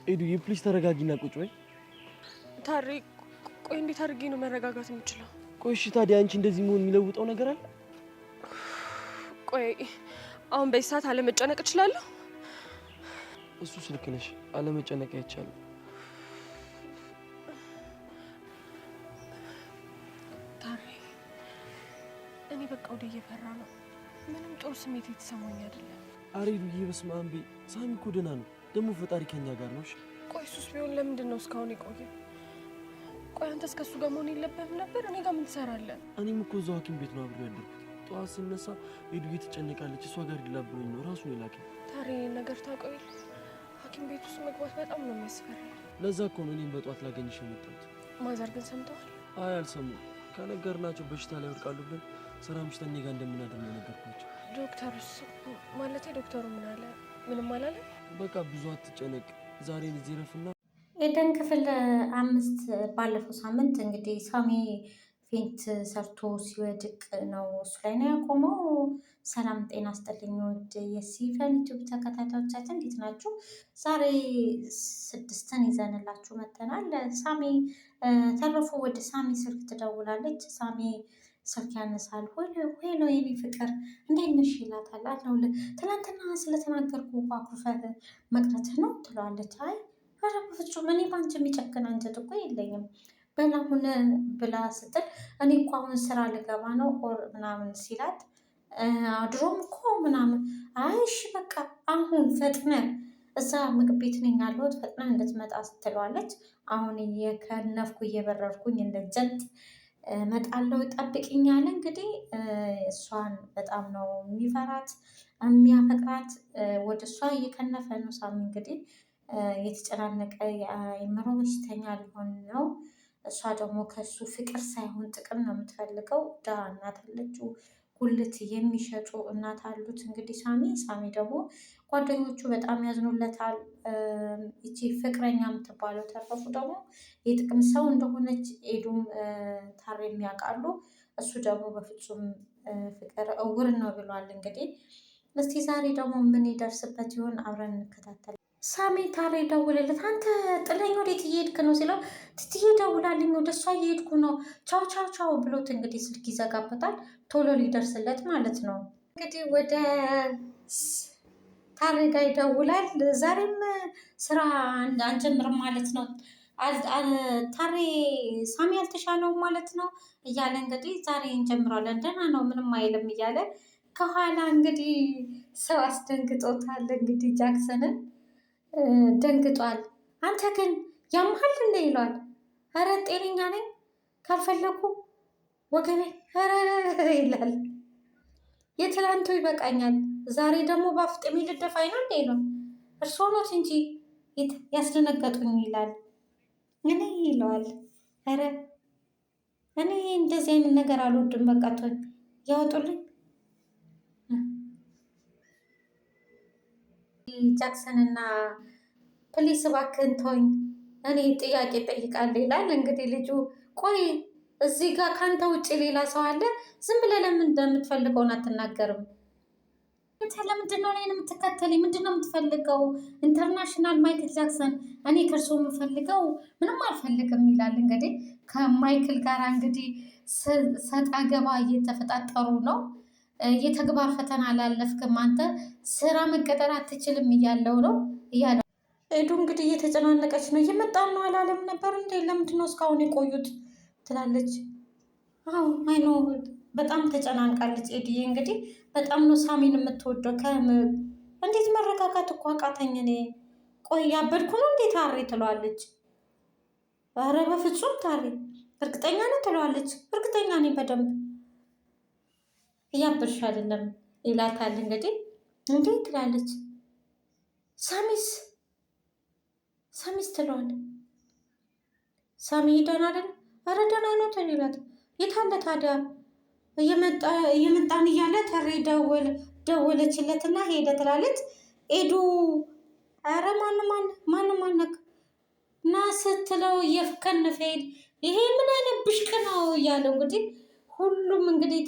ኤዱዬ ፕሊዝ ተረጋጊና ቁጭ በይ። ታሬ ቆይ እንዴት አድርጌ ነው መረጋጋት የምችለው? ቆይ እሺ ታዲያ አንቺ እንደዚህ መሆን የሚለውጠው ነገር አለ? ቆይ አሁን በዚህ ሰዓት አለመጨነቅ እችላለሁ? እሱስ ልክ ነሽ፣ አለመጨነቅ አይቻልም። ታሬ እኔ በቃ ወደ እየፈራ ነው። ምንም ጥሩ ስሜት የተሰማኝ አይደለም። አሬ ኤዱዬ በስመ አብ በይ። ሳሚ እኮ ደህና ነው ደግሞ ፈጣሪ ከኛ ጋር ነው። እሺ ቆይ እሱስ ቢሆን ለምንድን ነው እስካሁን የቆየው? ቆይ አንተስ ከእሱ ጋር መሆን የለብህም ነበር? እኔ ጋር ምን ትሰራለህ? እኔም እኮ እዛው ሐኪም ቤት ነው አብሬ ያደርኩት። ጠዋት ስነሳ ኤዱዬ ትጨነቃለች፣ እሷ ጋር ሊላብሎኝ ነው ራሱ የላከኝ። ታሬ ነገር ታውቀው የለ ሐኪም ቤት ውስጥ መግባት በጣም ነው የሚያስፈራኝ። ለዛ እኮ ነው እኔም በጠዋት ላገኝሽ የመጣሁት። ማዘር ግን ሰምተዋል? አይ አልሰሙም። ከነገርናቸው በሽታ ላይ ወድቃሉ ብለን ስራ ምሽተን እኔ ጋር እንደምናደር ነው የነገርኳቸው። ዶክተሩስ? ማለቴ ዶክተሩ ምን አለ? ምንም አላለ? በቃ ብዙ አትጨነቅ፣ ዛሬን እዚህ ረፍና ኤደን ክፍል 5 ባለፈው ሳምንት እንግዲህ ሳሚ ፌንት ሰርቶ ሲወድቅ ነው እሱ ላይ ነው ያቆመው። ሰላም ጤና ይስጥልኝ ውድ የሲፈን ዩቲዩብ ተከታታዮቻችን እንዴት ናችሁ? ዛሬ 6ን ይዘንላችሁ መጥተናል። ሳሚ ተረፉ ወደ ሳሚ ስልክ ትደውላለች። ሳሚ ስልክ ያነሳል። ሄሎ የኔ ፍቅር እንዴት ነሽ ይላታል። አለሁልህ ትናንትና ስለተናገርኩ አኩርፈህ መቅረትህ ነው ትለዋለች። አይ ኧረ በፍጹም እኔ በአንቺ የሚጨክን አንጀት እኮ የለኝም በላሁን ብላ ስትል እኔ እኮ አሁን ስራ ልገባ ነው ኦር ምናምን ሲላት ድሮም እኮ ምናምን አይሽ በቃ አሁን ፈጥነ እዛ ምግብ ቤት ነኝ ያለሁት ፈጥነ እንድትመጣ ስትለዋለች። አሁን እየከነፍኩ እየበረርኩኝ እንደ ጀት እመጣለሁ ጠብቂኝ አለ። እንግዲህ እሷን በጣም ነው የሚፈራት የሚያፈቅራት። ወደ እሷ እየከነፈ ነው ሳሚ። እንግዲህ የተጨናነቀ የአእምሮ በሽተኛ ሊሆን ነው። እሷ ደግሞ ከሱ ፍቅር ሳይሆን ጥቅም ነው የምትፈልገው። ድሃ እናት አለችው፣ ጉልት የሚሸጡ እናት አሉት። እንግዲህ ሳሚ ደግሞ ጓደኞቹ በጣም ያዝኑለታል። ይቺ ፍቅረኛ የምትባለው ተረፉ ደግሞ የጥቅም ሰው እንደሆነች ኤዱም ታሬም ያውቃሉ። እሱ ደግሞ በፍጹም ፍቅር እውር ነው ብሏል። እንግዲህ እስቲ ዛሬ ደግሞ ምን ይደርስበት ይሆን? አብረን እንከታተል። ሳሚ ታሬ ደውልለት። አንተ ጥለኝ ወዴት እየሄድክ ነው ሲለው ትትዬ ደውላልኝ ወደ እሷ እየሄድኩ ነው ቻው ቻው ቻው ብሎት እንግዲህ ስልክ ይዘጋበታል። ቶሎ ሊደርስለት ማለት ነው። እንግዲህ ወደ ታሬ ጋር ይደውላል። ዛሬም ስራ አንጀምርም ማለት ነው ታሬ ሳሚ አልተሻለውም ማለት ነው እያለ እንግዲህ ዛሬ እንጀምራለን ደህና ነው ምንም አይልም እያለ ከኋላ እንግዲህ ሰው አስደንግጦታል። እንግዲህ ጃክሰንን ደንግጧል። አንተ ግን ያምሃል እንደ ይለዋል። ኧረ ጤነኛ ነኝ ካልፈለጉ ወገቤ ኧረ ይላል። የትላንቱ ይበቃኛል ዛሬ ደግሞ ባፍጥሚ ልደፋኝ ነው እንዴ ነው እርስዎ ኖት እንጂ ያስደነገጡኝ ይላል። እኔ ይለዋል። ኧረ እኔ እንደዚህ አይነት ነገር አልወድም በቃ ተወኝ ያወጡልኝ። ጃክሰን እና ፕሊስ እባክህን ተወኝ እኔ ጥያቄ ጠይቃለሁ ይላል። እንግዲህ ልጁ ቆይ እዚህ ጋር ካንተ ውጭ ሌላ ሰው አለ? ዝም ብለህ ለምን እንደምትፈልገውን አትናገርም? አንተ ለምንድን ነው እኔን የምትከተለኝ? ምንድን ነው የምትፈልገው? ኢንተርናሽናል ማይክል ጃክሰን እኔ ከእርሶ የምፈልገው ምንም አልፈልግም ይላል። እንግዲህ ከማይክል ጋር እንግዲህ ሰጣ ገባ እየተፈጣጠሩ ነው። የተግባር ፈተና አላለፍክም አንተ ስራ መቀጠር አትችልም እያለው ነው እያለው ኤዱ እንግዲህ እየተጨናነቀች ነው። እየመጣን ነው አላለም ነበር እንዴ? ለምንድን ነው እስካሁን የቆዩት ትላለች። አዎ አይኖ በጣም ተጨናንቃለች ኤዱዬ። እንግዲህ በጣም ነው ሳሚን የምትወደው። እንዴት መረጋጋት እኮ አቃተኝ እኔ። ቆይ ያበድኩ ነው እንዴ ታሬ ትለዋለች። ኧረ በፍጹም ታሬ እርግጠኛ ነህ ትለዋለች። እርግጠኛ ነኝ በደንብ እያበድሽ አይደለም ይላታል። እንግዲህ እንዴ ትላለች። ሳሚስ ትለዋል። ሳሚ ደህና አይደል? ኧረ ደህና ነው ትላት። የታለ ታዲያ እየመጣን እያለ ተሬ ደወለችለትና ሄደ ትላለች ኤዱ። ኧረ ማንም አነክ ና ስትለው እየከነፈ ሄድ። ይሄ ምን አይነት ብሽቅ ነው እያለው እንግዲህ ሁሉም እንግዲህ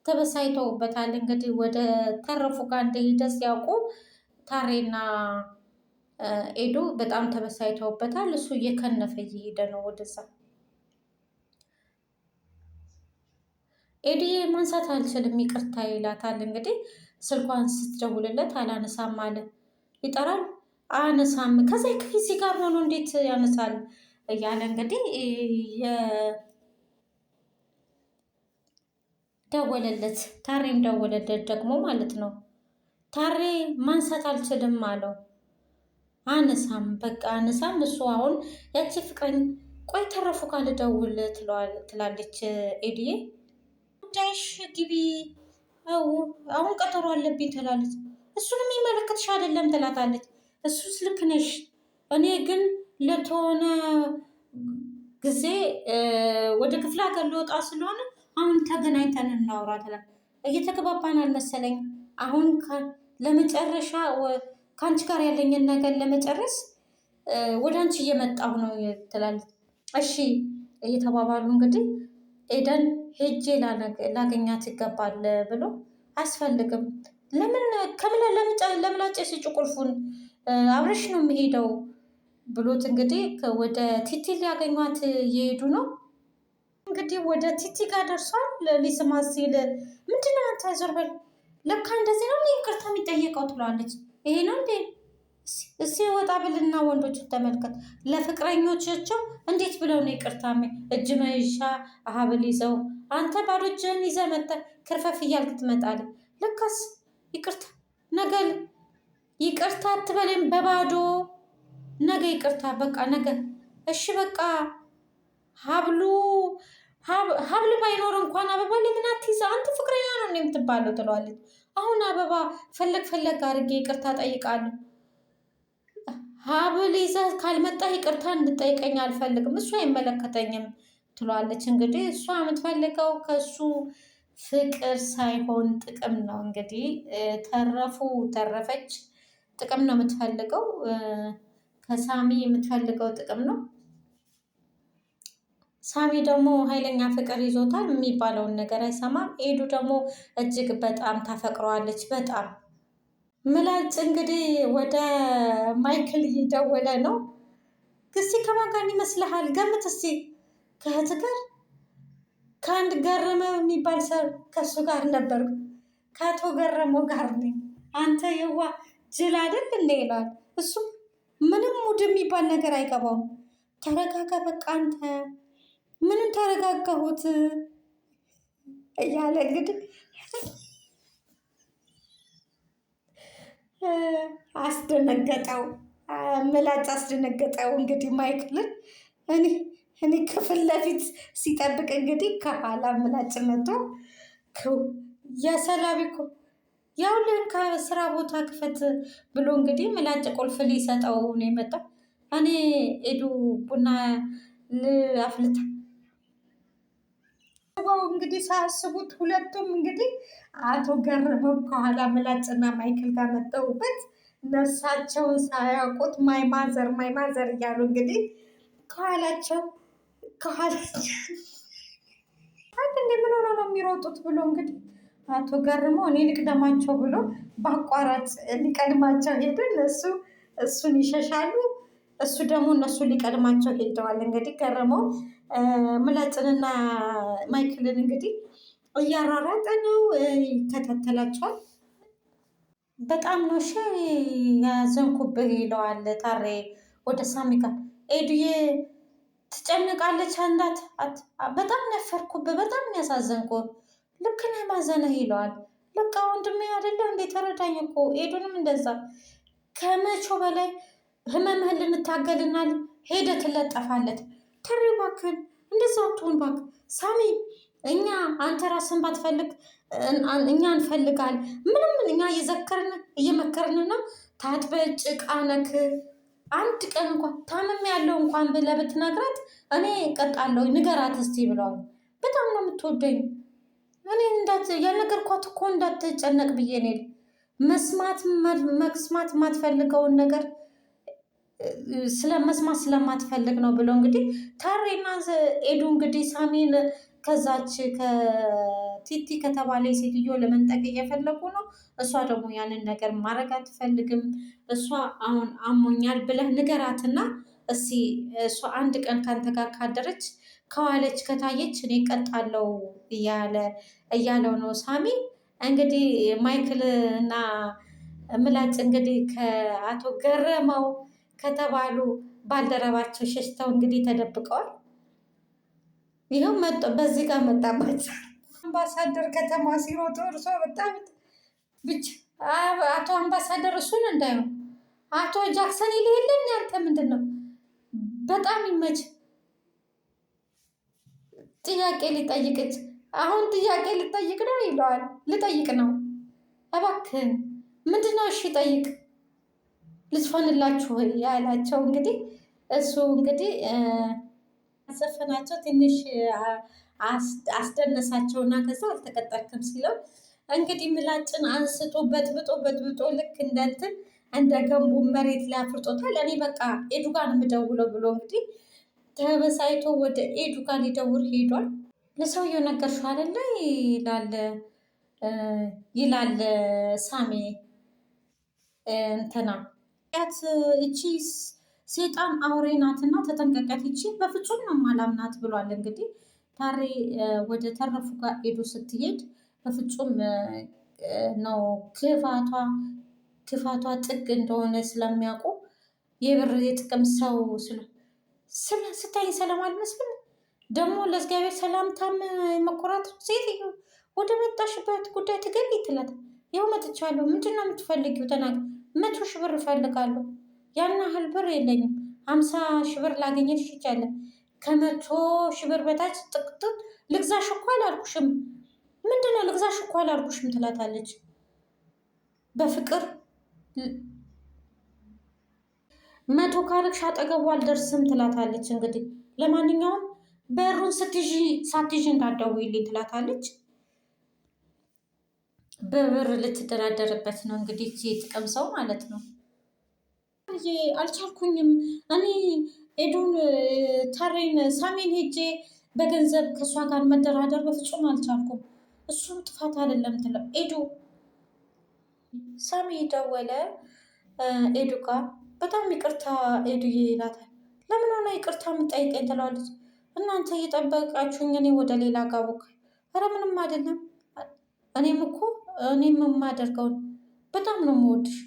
ተበሳይተውበታል። እንግዲህ ወደ ተረፉ ጋር እንደሄደ ሲያውቁ ታሬና ኤዱ በጣም ተበሳይተውበታል። እሱ እየከነፈ እየሄደ ነው ወደዛ። ኤዱዬ ማንሳት አልችልም ይቅርታ ይላታል። እንግዲህ ስልኳን ስትደውልለት አላነሳም አለ። ይጠራል አያነሳም። ከዛ ከፊዚ ጋር ሆኖ እንዴት ያነሳል እያለ እንግዲህ ደወለለት። ታሬም ደወለለት ደግሞ ማለት ነው። ታሬ ማንሳት አልችልም አለው። አነሳም በቃ አነሳም። እሱ አሁን ያቺ ፍቅረኛ ቆይ ተረፉ ካልደውል ትላለች ኤድዬ። ጉዳይሽ ግቢ አሁን ቀጠሮ አለብኝ ትላለች። እሱን የሚመለከትሽ አይደለም ትላታለች። እሱስ ልክ ነሽ፣ እኔ ግን ለተሆነ ጊዜ ወደ ክፍለ ሀገር ልወጣ ስለሆነ አሁን ተገናኝተን እናውራ ትላለች። እየተግባባን አልመሰለኝ። አሁን ለመጨረሻ ከአንቺ ጋር ያለኝን ነገር ለመጨረስ ወደ አንቺ እየመጣሁ ነው ትላለች። እሺ እየተባባሉ እንግዲህ ኤደን ሄጄ ላገኛት ይገባል ብሎ አያስፈልግም። ለምን አጨስጭ ቁልፉን አብረሽ ነው የሚሄደው ብሎት እንግዲህ ወደ ቲቲ ሊያገኟት እየሄዱ ነው። እንግዲህ ወደ ቲቲ ጋር ደርሷል። ሊስማት ሲል ምንድነው አንተ ዞር በል፣ ለካ እንደዚህ ነው ይቅርታ የሚጠየቀው ትለዋለች። ይሄ ነው እንዴ? እስኪ ወጣ ብልና ወንዶችን ተመልከት። ለፍቅረኞቻቸው እንዴት ብለው ነው ይቅርታ እጅ መይሻ ሀብል ይዘው፣ አንተ ባዶ እጅህን ይዘህ መጥተህ ክርፈፍ እያልክ ትመጣለህ። ለካስ ይቅርታ ነገ ይቅርታ አትበሌም በባዶ ነገ ይቅርታ በቃ ነገ። እሺ በቃ ሀብል ባይኖር እንኳን አበባ ለምን አትይዛ? አንተ ፍቅረኛ ነው የምትባለው ትለዋለች። አሁን አበባ ፈለግ አድርጌ ይቅርታ ጠይቃለሁ። ሀብል ይዘህ ካልመጣህ ይቅርታ እንድጠይቀኝ አልፈልግም፣ እሱ አይመለከተኝም ትለዋለች። እንግዲህ እሷ የምትፈልገው ከሱ ፍቅር ሳይሆን ጥቅም ነው። እንግዲህ ተረፈች ጥቅም ነው የምትፈልገው፣ ከሳሚ የምትፈልገው ጥቅም ነው። ሳሚ ደግሞ ኃይለኛ ፍቅር ይዞታል፣ የሚባለውን ነገር አይሰማም። ኤዱ ደግሞ እጅግ በጣም ታፈቅረዋለች። በጣም ምላጭ እንግዲህ ወደ ማይክል እየደወለ ነው። እስኪ ከማን ጋር ይመስልሃል? ገምት እስኪ። ከእህት ጋር ከአንድ ገረመ የሚባል ሰው ከእሱ ጋር ነበር። ከአቶ ገረመው ጋር ነኝ። አንተ የዋ ጅል አይደል እንደ ይለዋል። እሱ ምንም ሙድ የሚባል ነገር አይገባውም። ተረጋጋ በቃ አንተ ምንም ተረጋጋሁት እያለ እንግዲህ አስደነገጠው። ምላጭ አስደነገጠው። እንግዲህ ማይክልን እኔ ክፍል ለፊት ሲጠብቅ እንግዲህ ከኋላ ምላጭ መቶ የሰላቢ እኮ ያውልን ከስራ ቦታ ክፈት ብሎ እንግዲህ ምላጭ ቁልፍ ሊሰጠው ነው የመጣው። እኔ ኤዱ ቡና አፍልታ እንግዲህ ሳያስቡት ሁለቱም እንግዲህ አቶ ገረመው ከኋላ ምላጭና ማይክል ጋር መጠውበት ነፍሳቸውን ሳያውቁት ማይማዘር እያሉ እንግዲህ ከኋላቸው እንደ ምን ሆነ ነው የሚሮጡት ብሎ እንግዲህ አቶ ገረመው እኔ ልቅደማቸው ብሎ በአቋራጭ ሊቀድማቸው ሄዱ። እነሱ እሱን ይሸሻሉ፣ እሱ ደግሞ እነሱ ሊቀድማቸው ሄደዋል። እንግዲህ ገረመው ምላጭንና ማይክልን እንግዲህ እያሯሯጠ ነው፣ ይከታተላቸዋል። በጣም ነው እሺ ያዘንኩብህ ይለዋል ታሬ ወደ ሳሚ ጋር። ኤዱዬ ትጨንቃለች አንዳት በጣም ነፈርኩብህ፣ በጣም ያሳዘንኩህ፣ ልክ ነህ ማዘንህ ይለዋል። ልክ ወንድሜ አይደለም እንዴ? ተረዳኝ እኮ ኤዱንም እንደዛ ከመቼው በላይ ህመምህን ልንታገልናል። ሄደ ትለጠፋለት። ተሪ እባክህን እንደዛ አትሆን እባክህ ሳሚ። እኛ አንተ ራስን ባትፈልግ እኛ እንፈልጋል። ምንም እኛ እየመከርን ነው። ታጥበህ ጭቃ ነክ አንድ ቀን እንኳን ታምም ያለው እንኳን ብለህ ብትነግራት እኔ እቀጣለሁ። ንገራት እስቲ ብለዋል። በጣም ነው የምትወደኝ። እኔ ያልነገርኳት እኮ እንዳትጨነቅ ብዬ ነው። መስማት የማትፈልገውን ነገር ስለመስማት ስለማትፈልግ ነው ብሎ እንግዲህ ታሬና ኤዱ እንግዲህ ሳሚን ከዛች ከቲቲ ከተባለ ሴትዮ ለመንጠቅ እየፈለጉ ነው። እሷ ደግሞ ያንን ነገር ማድረግ አትፈልግም። እሷ አሁን አሞኛል ብለህ ንገራትና እስኪ እሷ አንድ ቀን ካንተ ጋር ካደረች ከዋለች ከታየች እኔ ቀጣለው እያለው ነው ሳሚ። እንግዲህ ማይክል እና ምላጭ እንግዲህ ከአቶ ገረመው ከተባሉ ባልደረባቸው ሸሽተው እንግዲህ ተደብቀዋል። ይኸው በዚህ ጋር መጣባቸው። አምባሳደር ከተማ ሲሮጡ እርሶ በጣም ብቻ አቶ አምባሳደር እሱን እንዳይሆን አቶ ጃክሰን ይልህልን ያንተ ምንድን ነው? በጣም ይመች ጥያቄ ሊጠይቅች አሁን ጥያቄ ልጠይቅ ነው ይለዋል። ልጠይቅ ነው እባክህን ምንድን ነው? እሺ ጠይቅ። ልዝፈንላችሁ ያላቸው እንግዲህ እሱ እንግዲህ ዘፈናቸው ትንሽ አስደነሳቸውና ከዛ አልተቀጠርክም ሲለው እንግዲህ ምላጭን አንስቶ በጥብጦ ልክ እንደንትን እንደ ገንቡ መሬት ላይ አፍርጦታል። እኔ በቃ ኤዱ ጋር ነው የምደውለው ብሎ እንግዲህ ተበሳይቶ ወደ ኤዱ ጋር ሊደውል ሄዷል። ለሰውየው ነገርሽው አይደለ ይላል ሳሚ እንትና ያት እቺ ሴጣን አውሬ ናትና ተጠንቀቀት፣ ይቺ በፍጹም ነው ማላምናት ብሏል። እንግዲህ ታሬ ወደ ተረፉ ጋር ኤዱ ስትሄድ በፍጹም ነው ክፋቷ ጥግ እንደሆነ ስለሚያውቁ የብር የጥቅም ሰው ስታይ ሰላም አልመስልም። ደግሞ ለእግዚአብሔር ሰላምታም መኮራት ሴትዮ ወደ መጣሽበት ጉዳይ ትገቢ ትላት። ይኸው መጥቻለሁ። ምንድን ነው የምትፈልጊው? ተናገር። 100 ሺህ ብር እፈልጋለሁ። ያን ያህል ብር የለኝም። 50 ሺህ ብር ላገኘልሽ ይቻላል። ከ100 ሺህ ብር በታች ጥቅጥቅ ልግዛሽ እኮ አላልኩሽም። ምንድን ነው ልግዛሽ እኮ አላልኩሽም ትላታለች በፍቅር 100 ካረግሽ አጠገቡ አልደርስም ትላታለች። እንግዲህ ለማንኛውም በሩን ሳትይዥ እንዳትደውይልኝ ትላታለች። በብር ልትደራደርበት ነው እንግዲህ የጥቅም ሰው ማለት ነው። አልቻልኩኝም እኔ ኤዱን ታሬን ሳሜን ሄጄ በገንዘብ ከእሷ ጋር መደራደር በፍጹም አልቻልኩም። እሱም ጥፋት አይደለም ትለው ኤዱ። ሳሚ ደወለ ኤዱ ጋር። በጣም ይቅርታ ኤዱዬ ይላታል። ለምን ሆነ ይቅርታ የምጠይቀኝ ትለዋለች። እናንተ እየጠበቃችሁኝ እኔ ወደ ሌላ ጋቦካ። ኧረ ምንም አይደለም። እኔም የማደርገውን በጣም ነው የምወድሽ።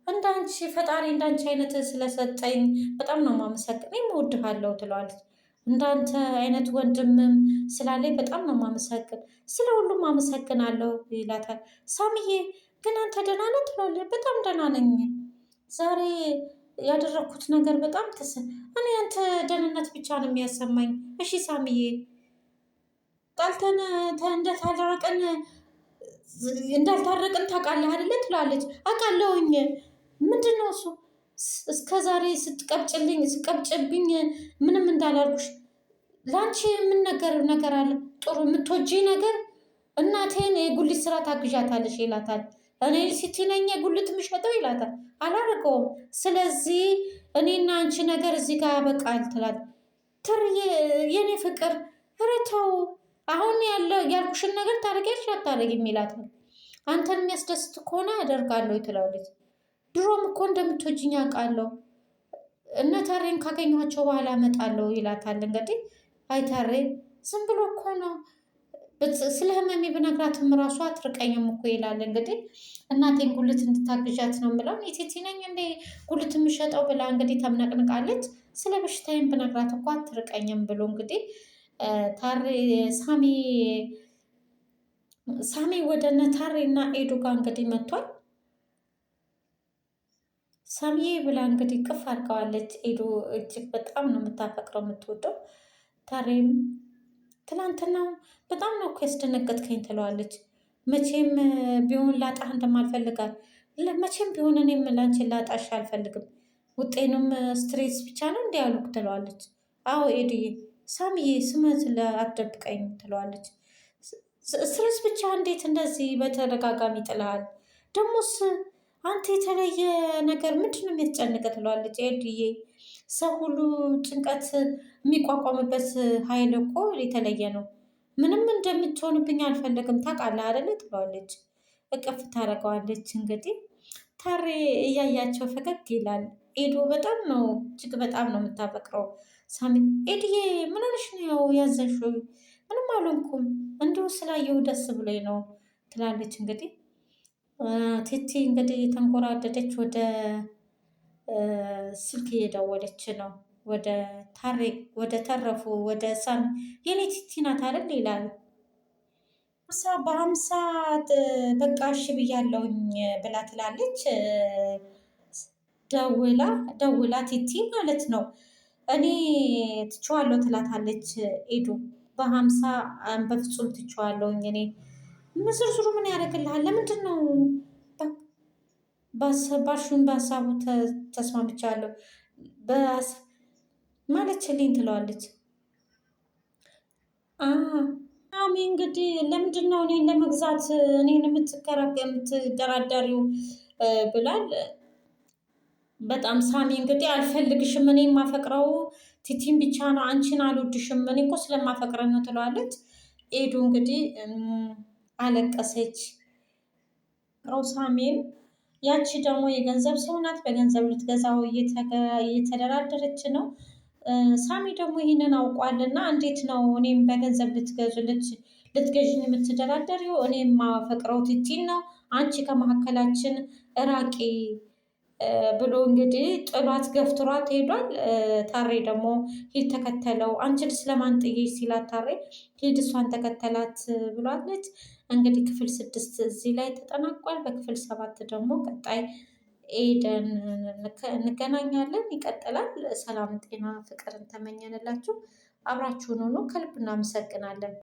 እንዳንቺ ፈጣሪ እንዳንቺ አይነት ስለሰጠኝ በጣም ነው የማመሰግን። እኔም እወድሃለሁ ትለዋለች። እንዳንተ አይነት ወንድምም ስላለኝ በጣም ነው የማመሰግን። ስለ ሁሉም አመሰግናለሁ ይላታል። ሳምዬ ግን አንተ ደህና ነህ ትለዋለች። በጣም ደህና ነኝ። ዛሬ ያደረግኩት ነገር በጣም እኔ አንተ ደህንነት ብቻ ነው የሚያሰማኝ። እሺ ሳምዬ ጣልተን እንዳልታረቅን ታውቃለህ አይደለ ትላለች። አውቃለሁኝ። ምንድን ነው እሱ? እስከ ዛሬ ስቀብጭብኝ ምንም እንዳላልኩሽ ለአንቺ የምንነገር ነገር አለ? ጥሩ የምትወጂ ነገር እናቴን የጉሊት ስራ ታግዣታለሽ ይላታል። እኔ ሲቲነኝ የጉሊት የምሸጠው ይላታል። አላረገውም። ስለዚህ እኔና አንቺ ነገር እዚህ ጋር ያበቃል ትላል። ትርዬ የኔ ፍቅር ኧረ ተው አሁን ያልኩሽን ነገር ታደርጊያለሽ አታደርጊም ይላታል። አንተን የሚያስደስት ከሆነ አደርጋለሁ ትላለች። ድሮም እኮ እንደምትወጂኝ አውቃለሁ። እነ ታሬን ካገኘኋቸው በኋላ እመጣለሁ ይላታል። እንግዲህ አይ ታሬ ዝም ብሎ እኮ ነው ስለ ህመሜ ብነግራትም ራሷ አትርቀኝም እኮ ይላል። እንግዲህ እናቴን ጉልት እንድታግዣት ነው የምለው ቲቲ ነኝ እንደ ጉልት የምሸጠው ብላ እንግዲህ ተምነቅንቃለች። ስለ በሽታዬን ብነግራት እኮ አትርቀኝም ብሎ እንግዲህ ታሬ ሳሚ ወደ እነ ታሬ እና ኤዱ ጋር እንግዲህ መጥቷል። ሳሚዬ ብላ እንግዲህ ቅፍ አድርገዋለች። ኤዱ እጅግ በጣም ነው የምታፈቅረው የምትወደው። ታሬም ትናንትና በጣም ነው እኮ ያስደነገጥከኝ ትለዋለች። መቼም ቢሆን ላጣህ እንደማልፈልጋል መቼም ቢሆን እኔም ላንቺን ላጣሽ አልፈልግም። ውጤንም ስትሬስ ብቻ ነው እንዲህ ያሉክ ትለዋለች። አዎ ኤዱዬ ሳሚዬ ስመት አትደብቀኝ ትለዋለች። ስትሬስ ብቻ እንዴት እንደዚህ በተደጋጋሚ ጥልሃል? ደሞስ አንተ የተለየ ነገር ምንድን ነው የሚያስጨንቀ ትለዋለች። ኤዱዬ ሰው ሁሉ ጭንቀት የሚቋቋምበት ኃይል እኮ የተለየ ነው። ምንም እንደምትሆንብኝ አልፈለግም ታውቃለህ አይደለ ትለዋለች። እቅፍ ታደርገዋለች። እንግዲህ ታሬ እያያቸው ፈገግ ይላል። ኤዱ በጣም ነው እጅግ በጣም ነው የምታፈቅረው ሳሚ። ኤድዬ ምን ሆነሽ ነው ያዘንሽው? ምንም አልሆንኩም እንዲሁ ስላየሁ ደስ ብሎኝ ነው ትላለች። እንግዲህ ቲቲ እንግዲህ የተንጎራደደች ወደ ስልክ እየደወለች ነው። ወደ ታሬ ወደ ተረፉ ወደ ሳሚ የኔ ቲቲ ናት አይደል ይላል። በሀምሳ በቃ እሺ ብያለሁኝ ብላ ትላለች። ደውላ ቲቲ ማለት ነው እኔ ትቼዋለሁ ትላታለች ኤዱ። በሀምሳ በፍጹም ትቼዋለሁኝ እኔ ዝርዝሩ ምን ያደርግልሃል? ለምንድን ነው ባሹን በሀሳቡ ተስማምቻለሁ ማለችልኝ ትለዋለች። አሚ እንግዲህ ለምንድን ነው እኔን ለመግዛት እኔን የምትደራደሪው ብላል። በጣም ሳሚ እንግዲህ አልፈልግሽም፣ እኔ የማፈቅረው ቲቲን ብቻ ነው፣ አንቺን አልወድሽም፣ እኔ እኮ ስለማፈቅረ ነው ትለዋለች። ኤዱ እንግዲህ አለቀሰች። ሳሚም ያቺ ደግሞ የገንዘብ ሰው ናት፣ በገንዘብ ልትገዛው እየተደራደረች ነው። ሳሚ ደግሞ ይህንን አውቋልና እንዴት ነው እኔም በገንዘብ ልትገዥኝ የምትደራደሪው? እኔ የማፈቅረው ቲቲን ነው፣ አንቺ ከመካከላችን እራቂ ብሎ እንግዲህ ጥሏት ገፍትሯት ሄዷል። ታሬ ደግሞ ሂድ ተከተለው፣ አንቺን ስለማን ጥዬሽ ሲላት ታሬ ሂድ እሷን ተከተላት ብሏለች። እንግዲህ ክፍል 6 እዚህ ላይ ተጠናቋል። በክፍል 7 ደግሞ ቀጣይ ኤደን እንገናኛለን። ይቀጥላል። ሰላም፣ ጤና፣ ፍቅርን ተመኘንላችሁ። አብራችሁን ሆኖ ከልብ እናመሰግናለን።